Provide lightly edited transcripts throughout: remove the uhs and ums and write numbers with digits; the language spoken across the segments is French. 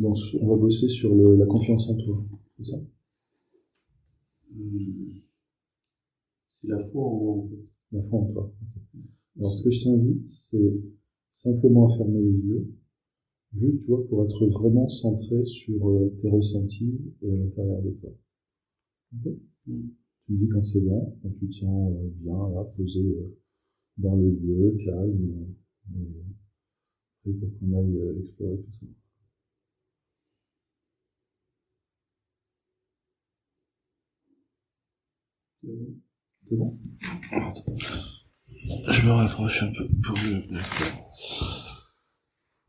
On va bosser sur la confiance en toi, c'est ça? C'est la foi en moi, en fait. La foi en toi. Okay. Alors, ce que je t'invite, c'est simplement à fermer les yeux, juste, tu vois, pour être vraiment centré sur tes ressentis et à l'intérieur de toi. Ok? Tu me dis quand c'est bon, quand tu te sens bien, là, posé dans le lieu, calme, et pour qu'on aille explorer tout ça. C'est bon. C'est bon? Attends. Je me rapproche un peu pour le.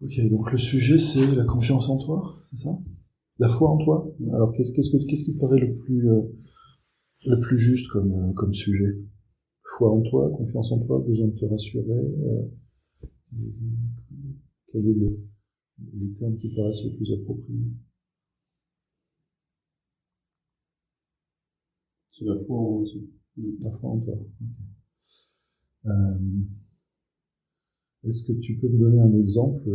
Ok, donc le sujet c'est la confiance en toi, c'est ça? La foi en toi? Alors qu'est-ce qui te paraît le plus juste comme sujet? Foi en toi, confiance en toi, besoin de te rassurer, quel est les termes qui paraissent les plus appropriés? C'est la foi en moi aussi. La foi en toi. Okay. Est-ce que tu peux me donner un exemple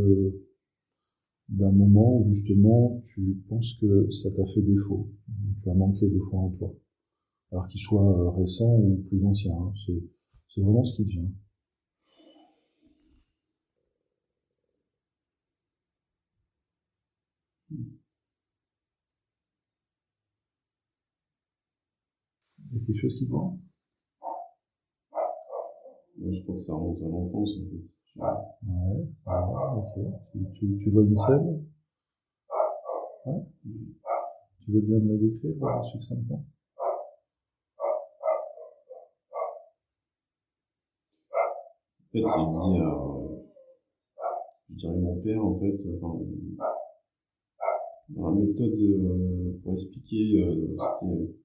d'un moment où justement tu penses que ça t'a fait défaut, tu as manqué de foi en toi, alors qu'il soit récent ou plus ancien, hein, c'est vraiment ce qui te vient. Il y a quelque chose qui te vient? Je crois que ça remonte à l'enfance, en fait. Ouais, ok. Tu vois une scène? Ouais. Tu veux bien me la décrire succinctement? En fait, c'est lié à, je dirais, mon père, en fait, enfin, dans la méthode pour expliquer, c'était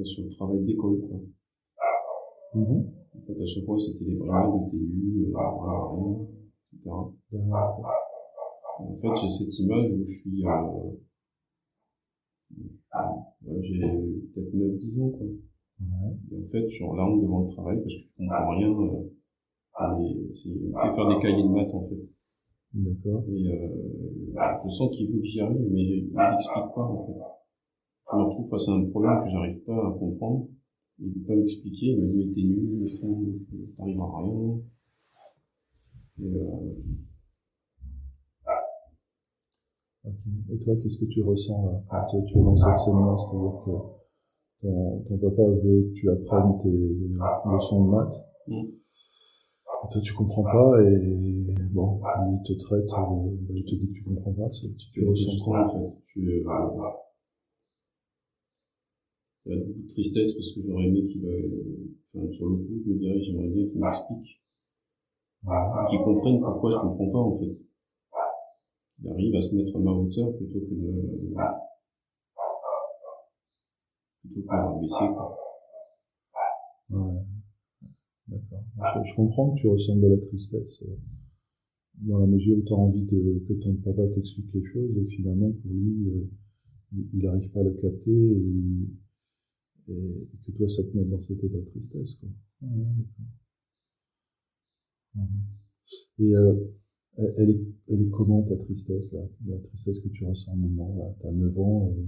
sur le travail d'école, quoi. En fait, à chaque fois, c'était les brimades de TU, rien, etc. En fait, j'ai cette image où je suis, j'ai peut-être 9-10 ans, quoi. Ouais. Et en fait, je suis en larmes devant le travail parce que je comprends rien. Il me fait faire des cahiers de maths, en fait. D'accord. Et je sens qu'il veut que j'y arrive, mais il m'explique pas, en fait. Je me retrouve face à un problème que j'arrive pas à comprendre. Il veut pas m'expliquer, il me dit mais t'es nul, t'arrives à rien. Et Ok. Et toi, qu'est-ce que tu ressens là quand tu es dans cette scène-là? C'est-à-dire que ton papa veut que tu apprennes tes leçons de maths. Et toi, tu comprends pas, et bon, lui, il te traite, il te dit que tu comprends pas, tu ressens quoi, en fait. Il y a beaucoup de tristesse parce que j'aurais aimé qu'il, enfin, sur le coup, je me dirais, j'aimerais bien qu'il m'explique. Qu'il comprenne pourquoi je comprends pas, en fait. Il arrive à se mettre à ma hauteur plutôt que de m'abaisser, quoi. Ouais. D'accord. Je comprends que tu ressentes de la tristesse, dans la mesure où tu as envie que ton papa t'explique les choses, et que finalement, pour lui, il n'arrive pas à le capter, et que toi, ça te met dans cet état de tristesse, quoi. Ouais, d'accord. Et elle est comment, ta tristesse, là? La tristesse que tu ressens maintenant, là? T'as 9 ans, et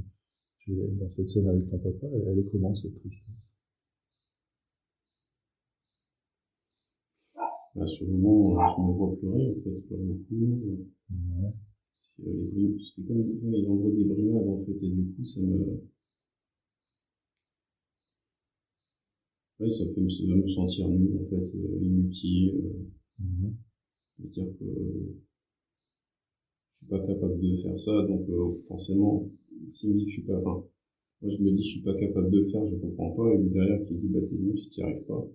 tu es dans cette scène avec ton papa, elle est comment, cette tristesse? Bah, sur le moment, je me vois pleurer, en fait, je pleure beaucoup. Ouais. C'est comme, il envoie des brimades, en fait, et du coup, ça fait me sentir nul, en fait, inutile, de dire que je suis pas capable de faire ça, donc forcément, s'il me dit que je suis pas, enfin, moi je me dis je suis pas capable de le faire, je comprends pas, et lui derrière qui dit bah t'es nul si t'y arrives pas.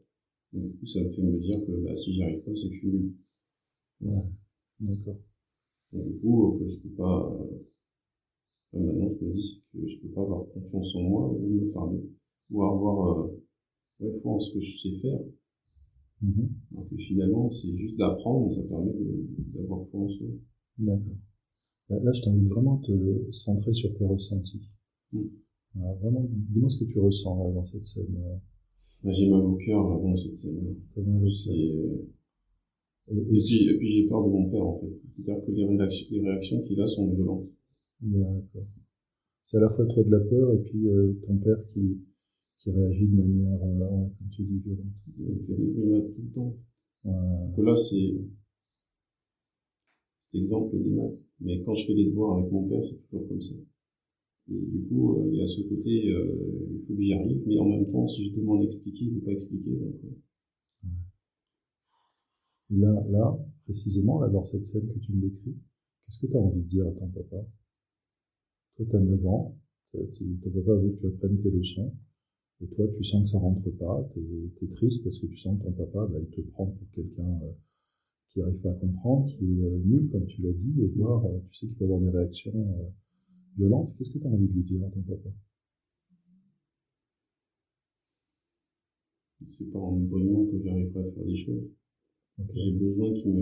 Donc du coup ça me fait me dire que bah si j'y arrive pas c'est que je suis nul. Ouais, d'accord. Donc du coup que je peux pas, maintenant je me dis c'est que je peux pas avoir confiance en moi ou me faire ou avoir foi en ce que je sais faire. Donc finalement c'est juste d'apprendre, ça permet d'avoir foi en soi. D'accord. Là, je t'invite vraiment à te centrer sur tes ressentis. Alors, vraiment, dis-moi ce que tu ressens là, dans cette scène. J'ai mal au cœur dans cette scène. T'as mal au cœur. Et puis j'ai peur de mon père, en fait. C'est-à-dire que les réactions qu'il a sont violentes. D'accord. C'est à la fois toi de la peur et puis ton père qui réagit de manière, ouais, comme tu dis, violente. Il fait des brimades tout le temps. Ouais. Donc là, c'est cet exemple des maths. Mais quand je fais les devoirs avec mon père, c'est toujours comme ça. Et du coup, il y a ce côté, il faut que j'y arrive, mais en même temps, si je demande à expliquer, il ne veut pas expliquer. Donc, Et là, précisément, là, dans cette scène que tu me décris, qu'est-ce que tu as envie de dire à ton papa? Toi, tu as 9 ans, ton papa veut que tu apprennes tes leçons, et toi, tu sens que ça rentre pas, t'es triste parce que tu sens que ton papa, il te prend pour quelqu'un qui n'arrive pas à comprendre, qui est nul, comme tu l'as dit, et voir, tu sais qu'il peut avoir des réactions violentes. Qu'est-ce que tu as envie de lui dire à ton papa? c'est pas en me brimant que j'arriverai à faire des choses. Okay. J'ai besoin qu'il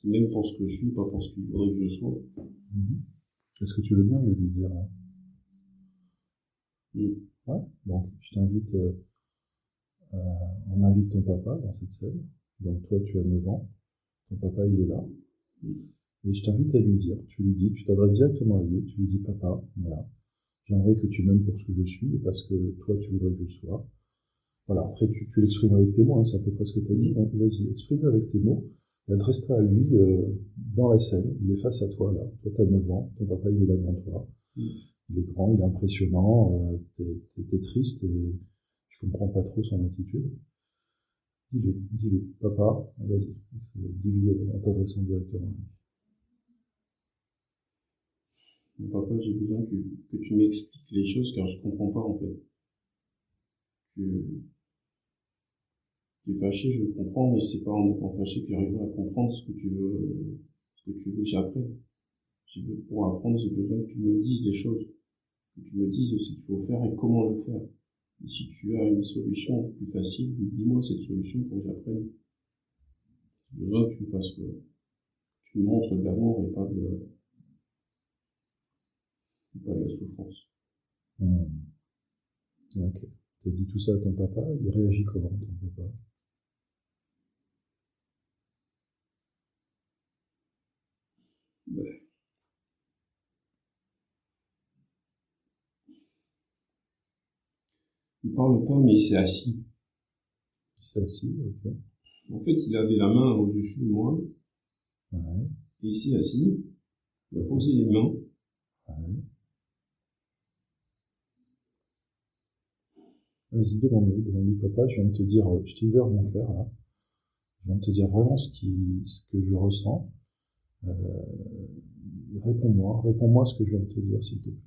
m'aime pour ce que je suis, pas pour ce qu'il voudrait que je sois. Est-ce que tu veux bien le lui dire là? Ouais. Donc, je t'invite, on invite ton papa dans cette scène. Donc, toi, tu as 9 ans. Ton papa, il est là. Et je t'invite à lui dire. Tu lui dis, tu t'adresses directement à lui. Tu lui dis, papa, voilà. J'aimerais que tu m'aimes pour ce que je suis et parce que toi, tu voudrais que je sois. Voilà. Après, tu l'exprimes avec tes mots. Hein, c'est à peu près ce que tu as dit. Donc, vas-y, exprime-le avec tes mots. Et adresse-toi à lui dans la scène. Il est face à toi, là. Toi, tu as 9 ans. Ton papa, il est là devant toi. Il est grand, il est impressionnant. T'es triste et tu comprends pas trop son attitude. Dis-lui, papa, vas-y, dis-lui en t'adressant directement. Papa, j'ai besoin que tu m'expliques les choses car je comprends pas en fait. Tu es fâché, je comprends, mais c'est pas en étant fâché que j'arriverai à comprendre ce que tu veux que j'apprenne. Pour apprendre, j'ai besoin que tu me dises les choses, que tu me dises ce qu'il faut faire et comment le faire. Et si tu as une solution plus facile, dis-moi cette solution pour que j'apprenne. J'ai besoin que tu me fasses, tu me montres de l'amour et pas de la souffrance. Ok. T'as dit tout ça à ton papa, il réagit comment, ton papa? Il parle pas, mais il s'est assis. Il s'est assis, ok. En fait, il avait la main au-dessus de moi. Ouais. Et il s'est assis. Il a posé les mains. Ouais. Vas-y, demande-lui, papa, je viens de te dire, je t'ai ouvert mon cœur, là. Je viens de te dire vraiment ce que je ressens. Réponds-moi ce que je viens de te dire, s'il te plaît.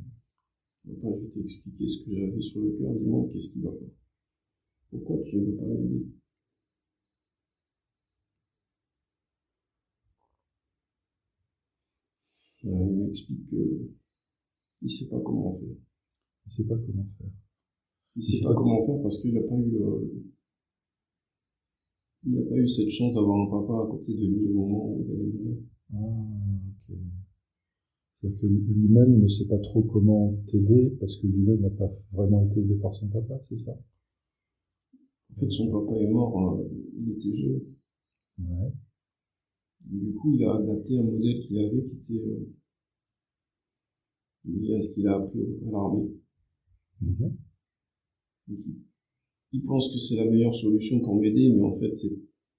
Papa, je t'ai expliqué ce que j'avais sur le cœur. Dis-moi, qu'est-ce qui va pas? Pourquoi tu ne veux pas m'aider? Il m'explique qu'il sait pas comment faire. Il sait pas comment faire. Il sait pas comment faire parce qu'il n'a pas eu cette chance d'avoir un papa à côté de lui au moment où il avait besoin. Ah, ok. C'est-à-dire que lui-même ne sait pas trop comment t'aider parce que lui-même n'a pas vraiment été aidé par son papa, c'est ça? En fait, son papa est mort, il était jeune. Ouais. Du coup, il a adapté un modèle qu'il avait qui était lié à ce qu'il a appris à l'armée. Il pense que c'est la meilleure solution pour m'aider, mais en fait,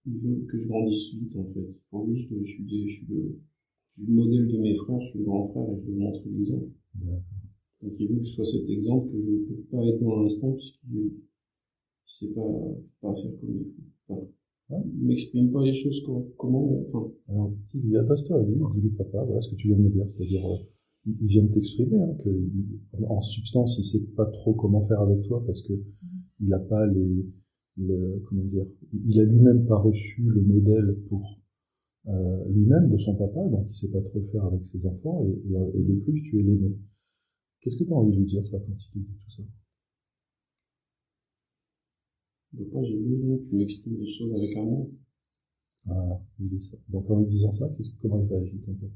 il veut que je grandisse vite, en fait. Pour lui, je suis le modèle de mes frères, je suis le grand frère et je dois montrer l'exemple. Donc il veut que je sois cet exemple, que je ne peux pas être dans l'instant, puisqu'il ne sait pas faire comme il faut. Enfin, il m'exprime pas les choses correctement, enfin. Alors, dis-lui, adresse-toi à lui, dis-lui, papa, voilà ce que tu viens de me dire, c'est-à-dire, il vient de t'exprimer, hein, en substance, il sait pas trop comment faire avec toi parce que il a pas comment dire, il a lui-même pas reçu le modèle pour lui-même de son papa, donc il sait pas trop faire avec ses enfants, et de plus, tu es l'aîné. Qu'est-ce que tu as envie de lui dire, toi, quand il te dit tout ça? Papa, j'ai besoin que tu m'exprimes les choses avec amour. Voilà, il dit ça. Donc en lui disant ça, comment il réagit, ton papa?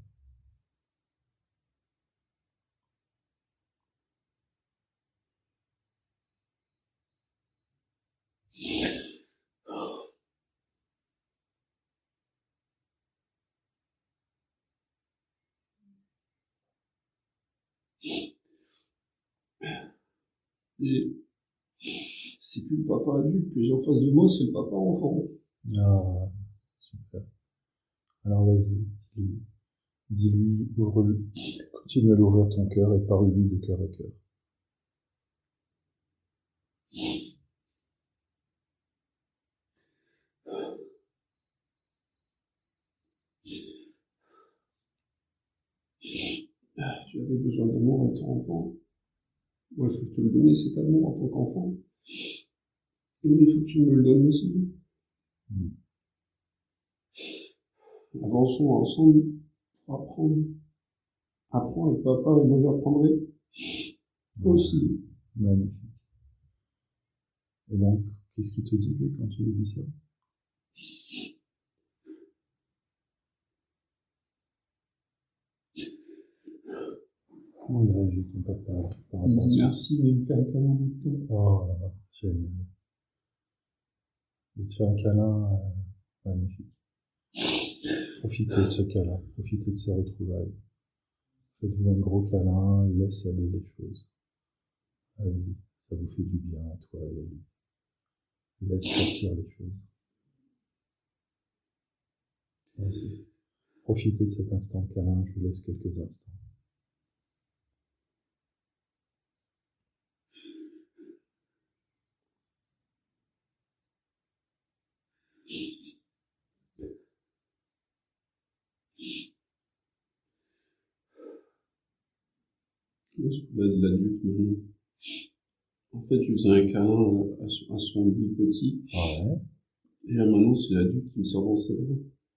Et c'est plus le papa adulte que j'ai en face de moi, c'est le papa enfant. Ah, super. Alors vas-y, dis-lui, ouvre-le, continue à l'ouvrir ton cœur et parle-lui de cœur à cœur. Tu avais besoin d'amour étant enfant. Moi, je veux te le donner, cet amour, en tant qu'enfant. Mais il faut que tu me le donnes aussi. Mm. Avançons ensemble pour apprendre. Apprends avec papa et moi j'apprendrai aussi. Magnifique. Et donc, qu'est-ce qu'il te dit, lui, quand tu lui dis ça? Comment il réagit, ton papa, par Il rapport à dit ça? merci, mais il me fait un câlin en même temps. Oh, génial. Il te fait un câlin, magnifique. Profitez de ce câlin, profitez de ces retrouvailles. Faites-vous un gros câlin, laisse aller les choses. Allez, ça vous fait du bien à toi et à lui. Laisse sortir les choses. Vas-y. Profitez de cet instant de câlin, je vous laisse quelques instants. Là, je parlais de l'adulte maintenant. En fait, je faisais un câlin à son lui petit. Ouais. Et là maintenant, c'est l'adulte qui me sert dans ses bras.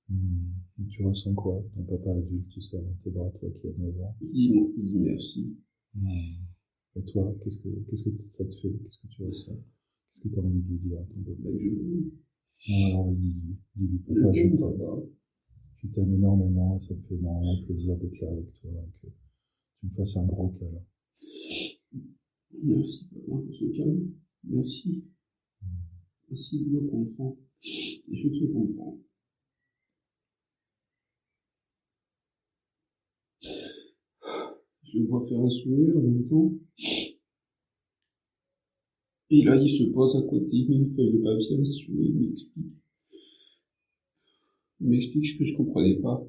Et tu ressens quoi, ton papa adulte, tout ça, dans tes bras, toi qui as 9 ans? Il dit merci. Et toi, qu'est-ce que ça te fait? Qu'est-ce que tu ressens? Qu'est-ce que tu as envie de lui dire à ton papa? Ben, je l'aime. Non, alors vas-y, dis-lui, papa, je t'aime. Je t'aime énormément et ça me fait énormément plaisir d'être là avec toi et que tu me fasses un gros câlin. Merci, papa, pour ce câlin. Merci. Merci de me comprendre. Et je te comprends. Je le vois faire un sourire en même temps. Et là, il se pose à côté, il met une feuille de papier à ce il m'explique. Il m'explique ce que je comprenais pas.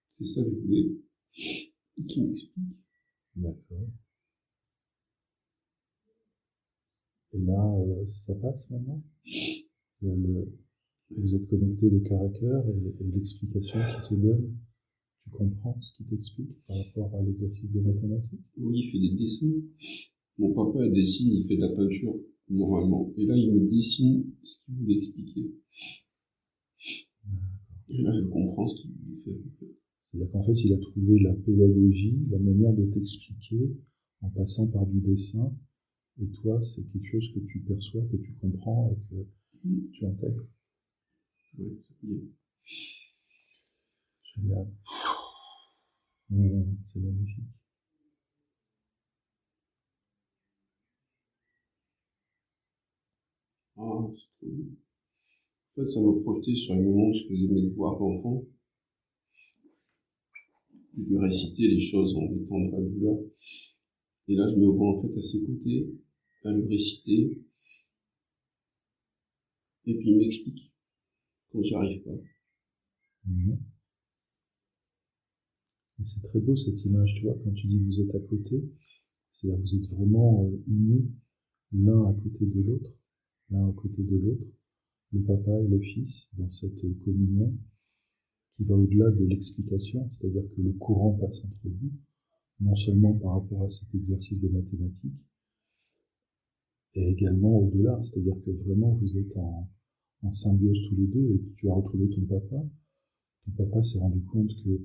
C'est ça que je voulais. Qu'il m'explique. D'accord. Et là, ça passe maintenant? Vous êtes connecté de cœur à cœur et l'explication qu'il te donne, tu comprends ce qu'il t'explique par rapport à l'exercice de mathématiques? Oui, il fait des dessins. Mon papa il dessine, il fait de la peinture, normalement. Et là, il me dessine ce qu'il voulait expliquer. Et là, je comprends ce qu'il voulait faire. C'est-à-dire qu'en fait, il a trouvé la pédagogie, la manière de t'expliquer en passant par du dessin. Et toi, c'est quelque chose que tu perçois, que tu comprends et que tu intègres. Oui, ça y est. Génial. C'est magnifique. Ah, c'est trop bien. En fait, ça m'a projeté sur les moments où je faisais mes devoirs d'enfant. Je lui récitais les choses en étant dans la douleur. Et là, je me vois en fait à ses côtés, à lui réciter. Et puis il m'explique quand j'y arrive pas. Et c'est très beau cette image, tu vois, quand tu dis que vous êtes à côté, c'est-à-dire que vous êtes vraiment unis l'un à côté de l'autre, l'un à côté de l'autre, le papa et le fils, dans cette communion qui va au-delà de l'explication, c'est-à-dire que le courant passe entre vous, non seulement par rapport à cet exercice de mathématiques, et également au-delà, c'est-à-dire que vraiment vous êtes en symbiose tous les deux, et tu as retrouvé ton papa s'est rendu compte que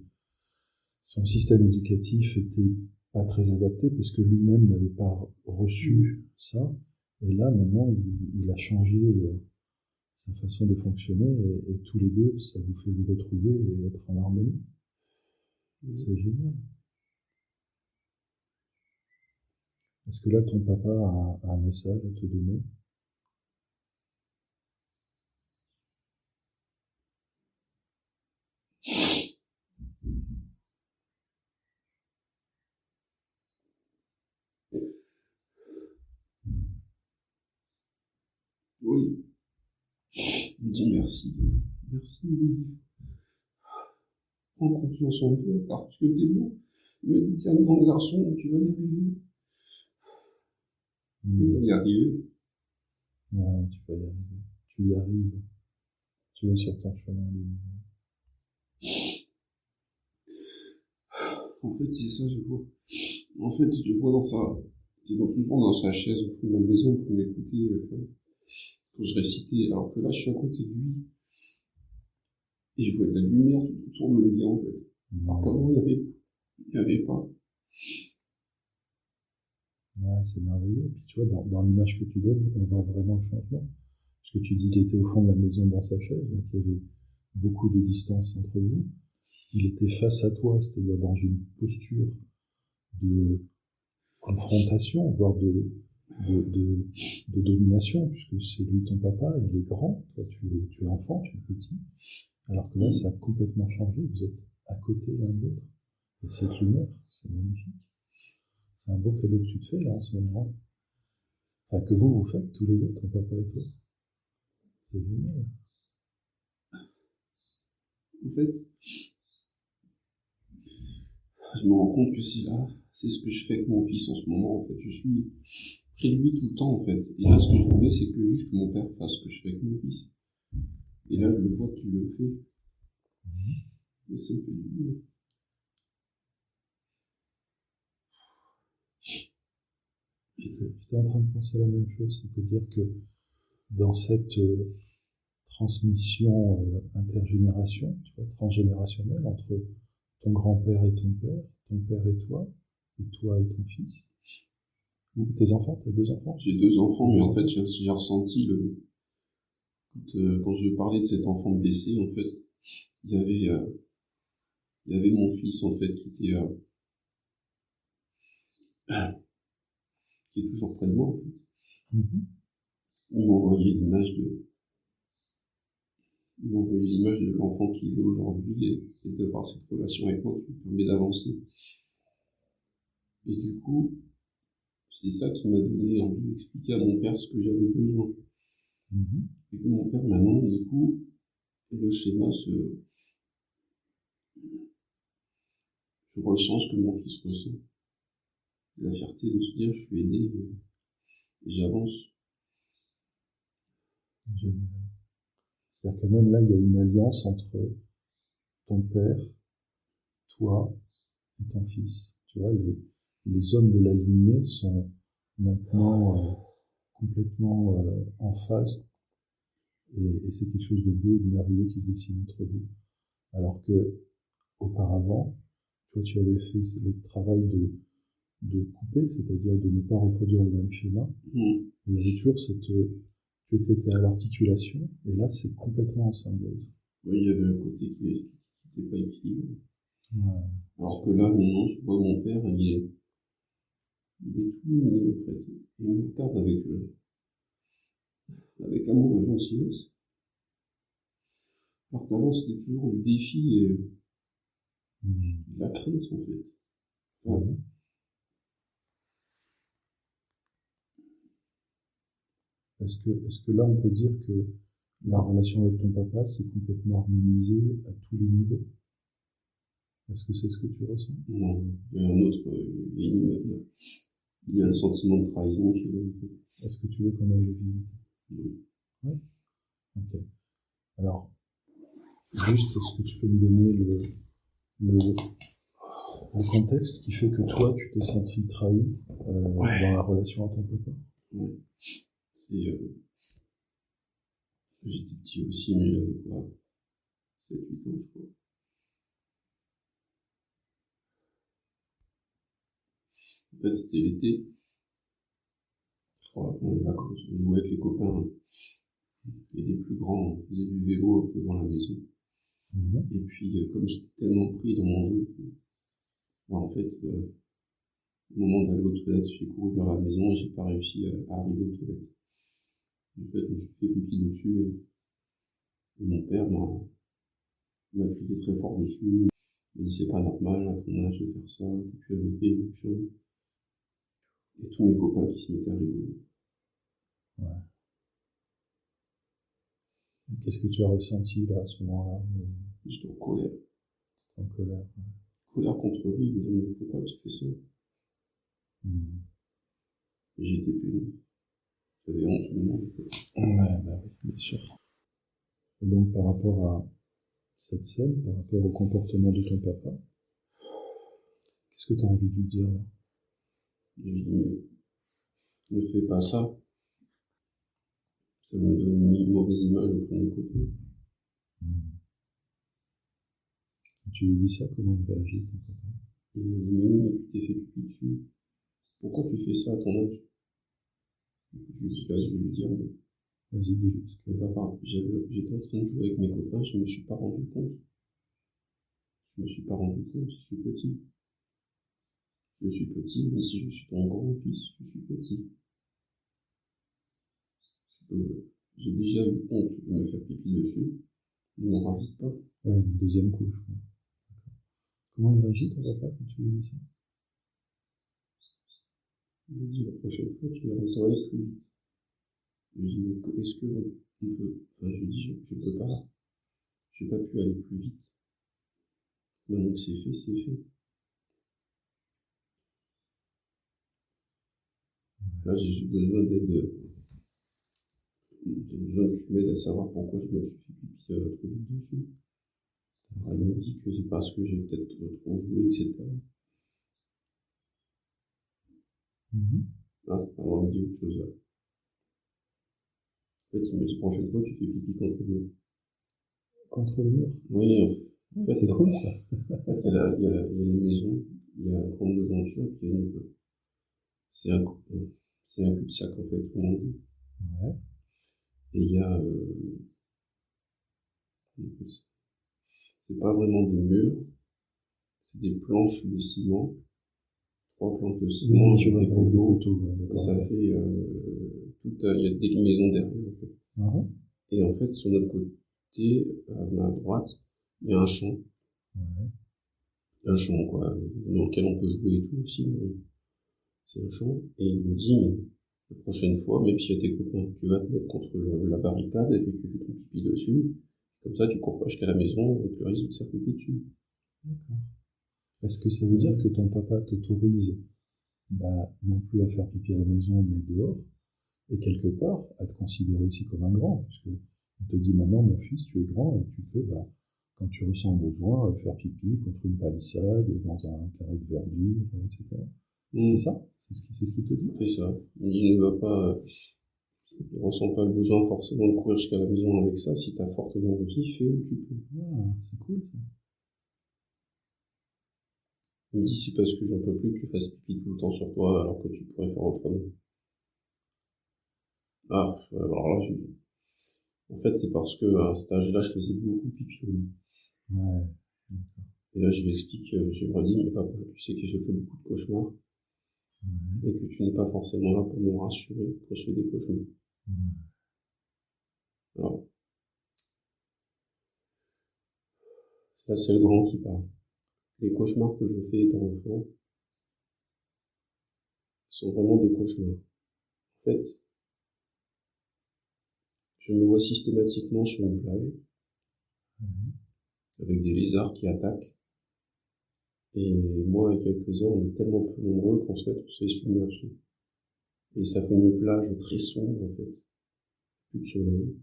son système éducatif était pas très adapté parce que lui-même n'avait pas reçu ça, et là maintenant il a changé sa façon de fonctionner, et tous les deux, ça vous fait vous retrouver et être en harmonie. C'est génial. Est-ce que là, ton papa a un message à te donner? Oui. Il me dit merci. Merci, il me dit, prends confiance en toi, parce que t'es beau. Il me dit, c'est un grand garçon, tu vas y arriver. Tu vas y arriver. Ouais, tu vas y arriver. Tu y arrives. Tu es sur ton chemin lumineux. En fait, c'est ça, je vois. En fait, je le vois il est souvent dans sa chaise au fond de la maison pour m'écouter, quand je récitais, alors que là, je suis à côté de lui. Et je vois de la lumière tout autour de lui, en fait. Alors qu'avant, il y avait pas. Ouais, c'est merveilleux. Et puis tu vois, dans l'image que tu donnes, on voit vraiment le changement. Parce que tu dis qu'il était au fond de la maison dans sa chaise, donc il y avait beaucoup de distance entre vous. Il était face à toi, c'est-à-dire dans une posture de confrontation, voire de domination, puisque c'est lui ton papa, il est grand, toi tu es enfant, tu es petit. Alors que là, ça a complètement changé, vous êtes à côté l'un de l'autre. Et cette lumière, c'est magnifique. C'est un beau cadeau que tu te fais là en ce moment. Enfin, que vous faites tous les deux, ton papa et toi. C'est génial. En fait, je me rends compte que c'est ce que je fais avec mon fils en ce moment, en fait. Je suis près de lui tout le temps, en fait. Et là, ce que je voulais, c'est que juste que mon père fasse ce que je fais avec mon fils. Et là, je le vois qu'il le fait. Et ça me fait du bien. J'étais en train de penser la même chose, c'est-à-dire que dans cette transmission intergénération, tu vois, transgénérationnelle entre ton grand-père et ton père et toi et ton fils, ou tes enfants, t'as 2 enfants? J'ai 2 enfants, mais en fait, j'ai ressenti quand je parlais de cet enfant blessé, en fait, il y avait mon fils, en fait, qui est toujours près de moi, en fait. Il m'envoyait l'image de l'enfant qu'il est aujourd'hui et d'avoir cette relation avec moi qui me permet d'avancer. Et du coup, c'est ça qui m'a donné envie d'expliquer à mon père ce que j'avais besoin. Et que mon père, maintenant, du coup, le schéma je ressens ce que mon fils ressent. La fierté de se dire, je suis aidé et j'avance. Génial. C'est-à-dire que même là, il y a une alliance entre ton père, toi et ton fils. Tu vois, les hommes de la lignée sont maintenant complètement en phase et c'est quelque chose de beau et de merveilleux qui se dessine entre vous. Alors que auparavant, toi, tu avais fait le travail de couper, c'est-à-dire de ne pas reproduire le même schéma. Il y avait toujours tu étais à l'articulation, et là, c'est complètement en symbiose. Oui, il y avait un côté qui n'était pas équilibré. Ouais. Alors que là, maintenant, je vois mon père, il est tout lumineux, en fait. Il me regarde avec amour et gentillesse. Alors qu'avant, c'était toujours du défi et de la crainte, en fait. Enfin, Est-ce que là, on peut dire que la relation avec ton papa s'est complètement harmonisée à tous les niveaux? Est-ce que c'est ce que tu ressens? non, il y a un autre, il y a un sentiment de trahison qui est là, en fait. Est-ce que tu veux qu'on aille le visiter? Oui. Oui. Ok. Alors, juste, est-ce que tu peux me donner le contexte qui fait que toi, tu t'es senti trahi dans la relation à ton papa? Ouais. J'étais petit aussi, mais j'avais quoi, 7-8 ans, je crois. En fait, c'était l'été. Je crois, pendant les vacances, je jouais avec les copains. Et des plus grands, on faisait du vélo devant la maison. Et puis, comme j'étais tellement pris dans mon jeu, en fait, au moment d'aller aux toilettes, j'ai couru vers la maison et j'ai pas réussi à arriver aux toilettes. Du fait, je me suis fait pipi dessus et mon père m'a crié très fort dessus. Il m'a dit c'est pas normal à ton âge de faire ça, t'es plus avec les choses. Et tous mes copains qui se mettaient à rigoler. Ouais. Et qu'est-ce que tu as ressenti là, à ce moment-là, J'étais en colère. en colère? Colère contre lui, il me dit, mais pourquoi tu fais ça? Et j'étais puni. J'avais honte de moi. Ouais, bah oui, bien sûr. Et donc, par rapport à cette scène, par rapport au comportement de ton papa, qu'est-ce que tu as envie de lui dire là? Je lui dis, mais ne fais pas ça. Ça me donne une mauvaise image auprès de mes copains. Quand tu lui dis ça, comment il réagit, ton papa? Il me dit, mais oui, mais tu t'es fait pipi dessus. Pourquoi tu fais ça à ton âge? Je vais lui dire, mais Vas-y, dis-lui. papa, j'étais en train de jouer avec mes copains, je me suis pas rendu compte. Je me suis pas rendu compte, je suis petit. Je suis petit, mais si je suis ton grand-fils, je suis petit. J'ai déjà eu honte de me faire pipi dessus. Ne m'en rajoute pas. Ouais, une deuxième couche. Quoi. Comment il réagit, ton papa, quand tu lui dis ça? Il me dit, la prochaine fois, tu vas aller plus vite. Je lui dis, mais est-ce que on peut, enfin, je lui dis, je peux pas. J'ai pas pu aller plus vite. Maintenant que c'est fait, c'est fait. Là, j'ai besoin d'aide. J'ai besoin que tu m'aides à savoir pourquoi je me suis fait pipi trop vite dessus. Alors, il me dit que c'est parce que j'ai peut-être trop joué, etc. Ah, alors il me dit autre chose là. En fait, il me dit, prochaine fois, tu fais pipi contre le mur. Contre le mur? Oui, en fait, c'est cool ça. En fait, il y a les maisons, il y a un grand devanture, puis il y a une. C'est un cul-de-sac en fait, tout le monde. Ouais. Et il y a. C'est pas vraiment des murs, c'est des planches de ciment. 3 planches de ciment Oui, avec des poteaux. Ouais, Et ça fait. Il y a des maisons derrière en fait. Et en fait, sur notre côté, à droite, il y a un champ. Ouais. Un champ, quoi, dans lequel on peut jouer et tout aussi. C'est un champ. Et il me dit, mais la prochaine fois, même s'il y a tes copains, tu vas te mettre contre la barricade et puis tu fais ton pipi dessus. Comme ça, tu cours pas jusqu'à la maison et que le risque de te faire pipi dessus. D'accord. Est-ce que ça veut dire que ton papa t'autorise, non plus à faire pipi à la maison, mais dehors, et quelque part, à te considérer aussi comme un grand, parce que il te dit maintenant, mon fils, tu es grand et tu peux, quand tu ressens le besoin, faire pipi contre une palissade, dans un carré de verdure, etc. C'est ça? C'est ce qu'il te dit? C'est ça. Il dit, ne ressens pas le besoin forcément de courir jusqu'à la maison avec ça. Si t'as fortement envie, fais où tu peux. Ah, c'est cool ça. Il me dit, c'est parce que j'en peux plus que tu fasses pipi tout le temps sur toi alors que tu pourrais faire autrement. Ah, alors là, en fait, c'est parce que à cet âge-là, je faisais beaucoup pipi au lit. Ouais. Et là, je lui explique, je lui redis, mais papa, tu sais que je fais beaucoup de cauchemars. Et que tu n'es pas forcément là pour me rassurer quand je fais des cauchemars. Alors, là, c'est le grand qui parle. Les cauchemars que je fais étant enfant sont vraiment des cauchemars. En fait, je me vois systématiquement sur une plage, avec des lézards qui attaquent. Et moi et quelques-uns, on est tellement peu nombreux qu'en fait, on se fait submerger. Et ça fait une plage très sombre, en fait. Plus de soleil.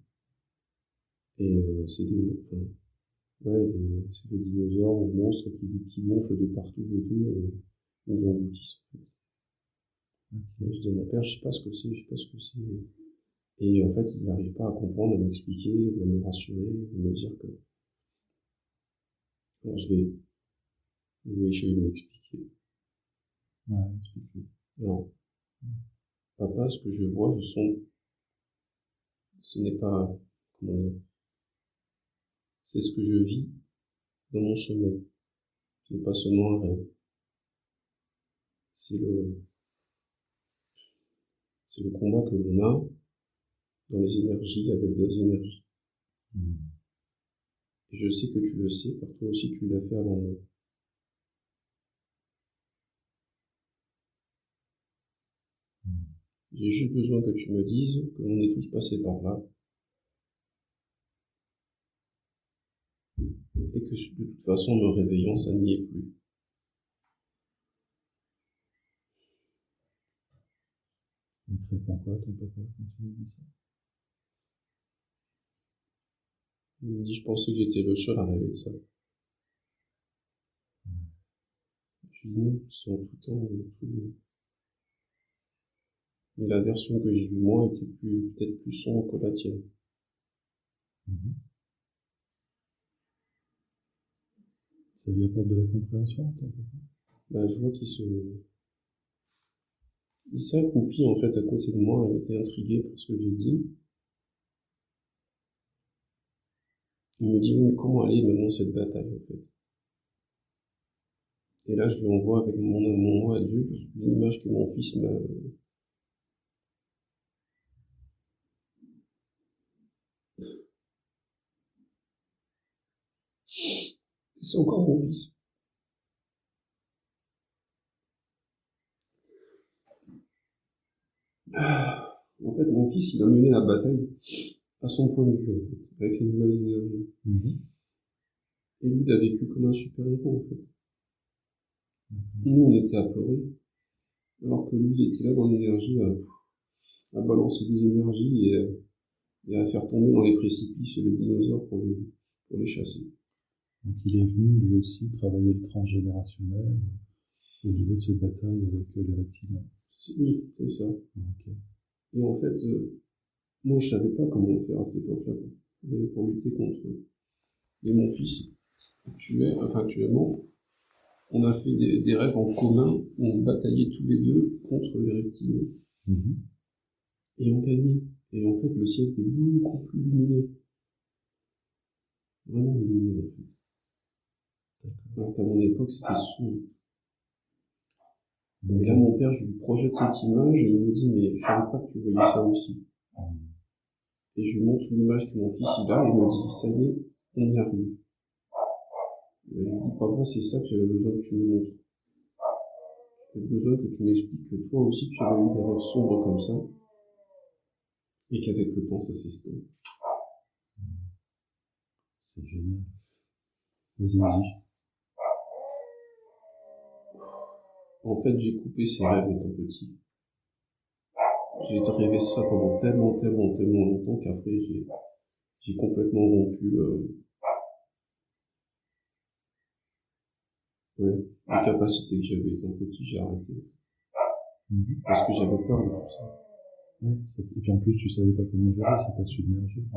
Et c'est c'est des dinosaures ou monstres qui gonflent de partout et tout, et ils nous engloutissent. Je dis à mon père, je sais pas ce que c'est. Et en fait, il n'arrive pas à comprendre, à m'expliquer, à me rassurer, à me dire que. Alors je vais lui expliquer. Ouais, explique-lui. Alors, papa, ce que je vois, ce n'est pas, comment dire, c'est ce que je vis dans mon sommeil. Ce n'est pas seulement un rêve. C'est le combat que l'on a dans les énergies avec d'autres énergies. Et je sais que tu le sais, car toi aussi tu l'as fait avant moi. J'ai juste besoin que tu me dises que l'on est tous passés par là, Et que de toute façon, en me réveillant, ça n'y est plus. Il te répond quoi, ton papa, quand tu lui dis ça? Il me dit, je pensais que j'étais le seul à rêver de ça. Je lui dis non, c'est en tout temps, mais la version que j'ai eue moi était peut-être plus sombre que la tienne. Ça lui apporte de la compréhension, ton papa? Bah, je vois il s'est accroupi, en fait, à côté de moi, il était intrigué par ce que j'ai dit. Il me dit, oui, mais comment aller maintenant cette bataille, en fait? Et là, je lui envoie avec mon mot à Dieu, l'image que mon fils m'a... C'est encore mon fils. En fait, mon fils, il a mené la bataille à son point de vue, en fait, avec les nouvelles énergies. Et lui, il a vécu comme un super-héros, en fait. Nous, on était apeurés, alors que lui, il était là dans l'énergie, à balancer des énergies et à faire tomber dans les précipices les dinosaures pour les chasser. Donc il est venu, lui aussi, travailler le transgénérationnel au niveau de cette bataille avec les reptiliens. Oui, c'est ça. Okay. Et en fait, moi, je savais pas comment faire à cette époque-là pour lutter contre eux. Et mon fils, actuellement, on a fait des rêves en commun où on bataillait tous les deux contre les reptiliens. Et on gagnait. Et en fait, le ciel était beaucoup plus lumineux. Vraiment lumineux, en fait. Alors qu'à mon époque, c'était sombre. Et là, mon père, je lui projette cette image et il me dit, mais je savais pas que tu voyais ça aussi. Et je lui montre l'image que mon fils il a et il me dit, ça y est, on y arrive. Et je lui dis, papa, c'est ça que j'avais besoin que tu me montres. J'avais besoin que tu m'expliques que toi aussi tu avais eu des rêves sombres comme ça et qu'avec le temps ça s'estompe. C'est génial. Vas-y. En fait, j'ai coupé ces rêves étant petit. J'ai rêvé ça pendant tellement longtemps qu'après j'ai complètement rompu les capacités que j'avais étant petit, j'ai arrêté. Parce que j'avais peur de tout ça. Ouais, et puis en plus, tu savais pas comment gérer, ça t'a submergé. Donc,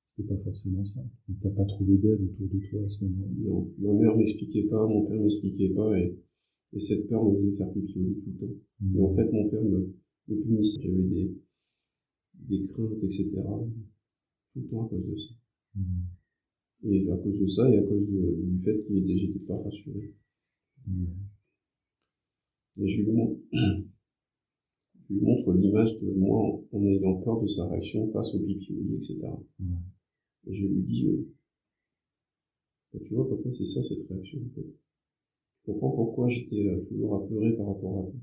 c'était pas forcément simple. T'as pas trouvé d'aide autour de toi à ce moment-là. Non, ma mère m'expliquait pas, mon père m'expliquait pas, et cette peur me faisait faire pipi au lit tout le temps. Et en fait, mon père me punissait. J'avais des craintes, etc. Tout le temps à cause de ça. Et à cause de ça, et à cause du fait j'étais pas rassuré. Et je lui montre l'image de moi en ayant peur de sa réaction face au pipi au lit, etc. Et je lui dis, bah, tu vois, papa, c'est ça, cette réaction, en fait. Tu comprends pourquoi j'étais toujours apeuré par rapport à toi.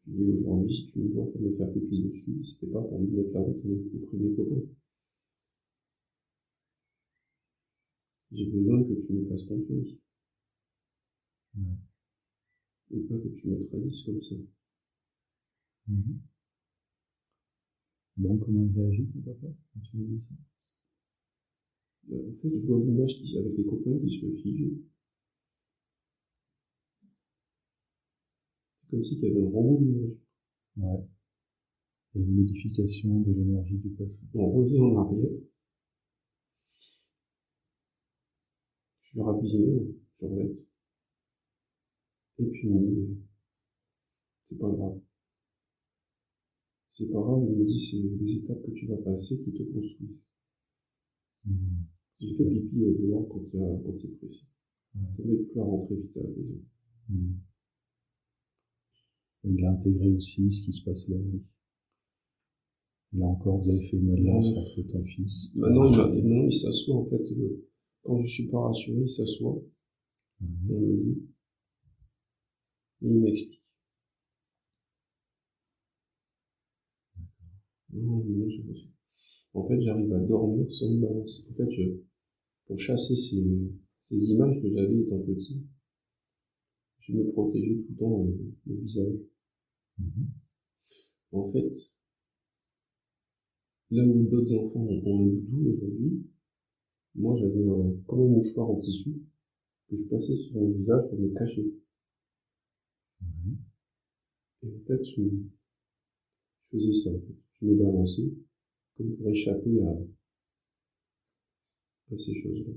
Je lui dis, aujourd'hui, si tu me vois me faire pipi dessus, c'était pas pour me mettre la honte auprès de mes copains. J'ai besoin que tu me fasses confiance. Et pas que tu me trahisses comme ça. Donc, comment il réagit, ton papa, quand tu lui dis ça? En fait, je vois l'image avec les copains qui se figent. C'est comme si il y avait un rembobinage. Ouais. Et une modification de l'énergie du passé. On revient en arrière. Je suis rhabillé, on survêt. Et puis il me dit, c'est pas grave. C'est pas grave, il me dit, c'est les étapes que tu vas passer qui te construisent. J'ai fait pipi dehors quand c'est précis. T'embête plus à rentrer vite à la maison. Et il a intégré aussi ce qui se passe la nuit. Et là encore, vous avez fait une alliance entre ton fils. Maintenant, il s'assoit, en fait, quand je suis pas rassuré, il s'assoit, dans le lit, et il m'explique. Non, je sais. En fait, j'arrive à dormir sans me balancer. En fait, pour chasser ces images que j'avais étant petit, je me protégeais tout le temps le visage. En fait, là où d'autres enfants ont un doudou aujourd'hui, moi j'avais comme un mouchoir en tissu que je passais sur mon visage pour me cacher. Et en fait, je faisais ça. En fait. Je me balançais comme pour échapper à ces choses-là.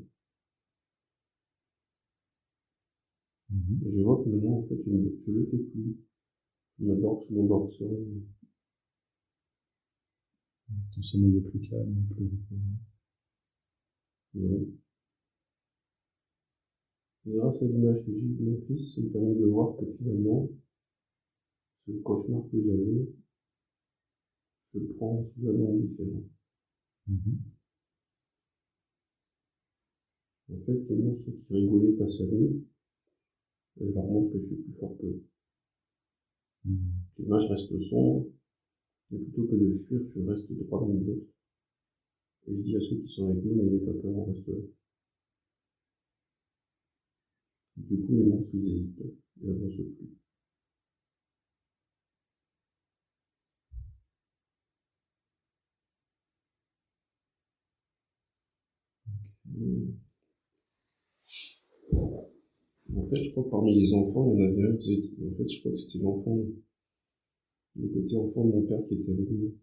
Et je vois que maintenant, en fait, je le fais plus. Je m'endors sous mon dorsoir. Ton sommeil est plus calme, plus reposant. Oui. Et grâce à l'image que j'ai de mon fils, ça me permet de voir que finalement, ce cauchemar que j'avais, je le prends sous un angle différent. En fait, les monstres qui rigolaient face à nous, je leur montre que je suis plus fort qu'eux. L'image reste sombre, mais plutôt que de fuir, je reste droit dans mes bottes. Et je dis à ceux qui sont avec nous, n'ayez pas peur, on reste là. Du coup, les monstres, ils hésitent, ils n'avancent plus. En fait, je crois que parmi les enfants, il y en avait un, en fait, je crois que c'était le côté enfant de mon père qui était avec nous.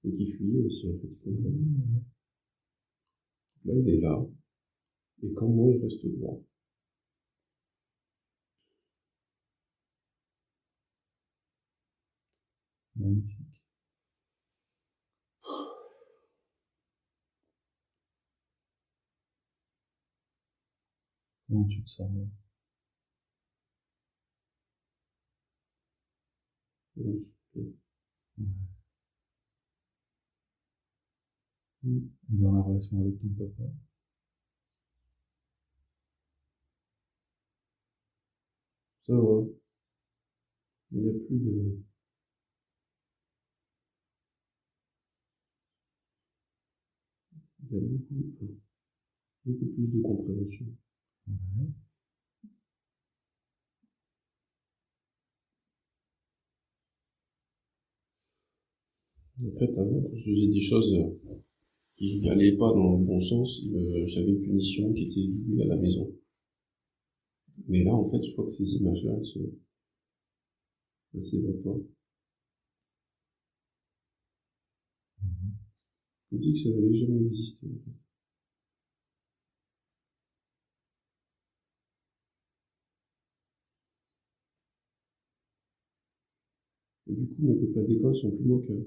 Et qui fuyait aussi, en fait, il comprenait. Là, il est là. Et comme moi, il reste droit. Magnifique. Comment tu te sens là? Et dans la relation avec ton papa? Ça va. Il n'y a plus de... Il y a beaucoup plus de compréhension. En fait, avant, quand je faisais des choses qui n'allaient pas dans le bon sens, j'avais une punition qui était doublée à la maison. Mais là, en fait, je vois que ces images-là, elles s'évaporent. Je me dis que ça n'avait jamais existé, en fait. Et du coup, mes copains d'école sont plus moqueurs.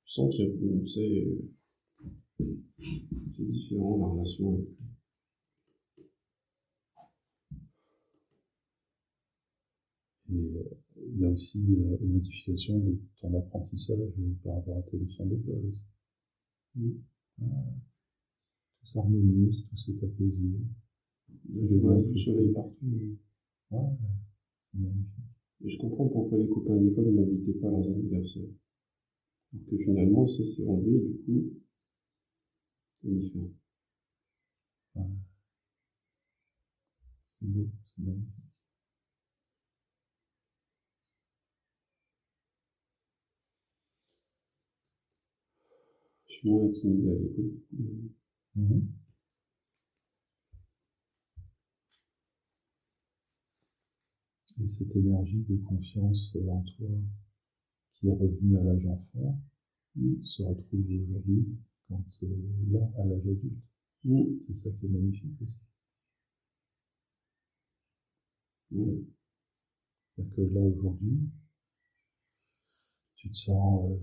Je sens qu'il y a, c'est différent, la relation avec eux. Et il y a aussi une modification de ton apprentissage par rapport à tes leçons d'école aussi. Tout s'harmonise, tout s'est apaisé. Je vois du soleil partout. Ouais, c'est magnifique. Et je comprends pourquoi les copains d'école ne m'invitaient pas à leurs anniversaires. Alors que finalement, ça s'est enlevé et du coup, c'est différent. Ouais. C'est beau, c'est magnifique. Je suis moins intimidé à l'école. Et cette énergie de confiance en toi qui est revenue à l'âge enfant se retrouve aujourd'hui quand là, à l'âge adulte. C'est ça qui est magnifique aussi. C'est-à-dire que là, aujourd'hui, tu te sens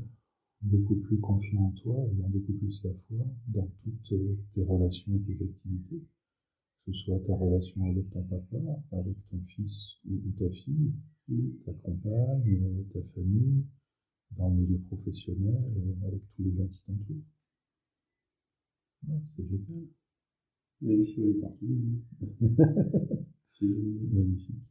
beaucoup plus confiant en toi, ayant beaucoup plus la foi dans toutes tes relations et tes activités, que ce soit ta relation avec ton papa, avec ton fils ou ta fille, ta compagne, ta famille, dans le milieu professionnel, avec tous les gens qui t'entourent. Ouais, c'est génial. Il y a du soleil partout. C'est magnifique.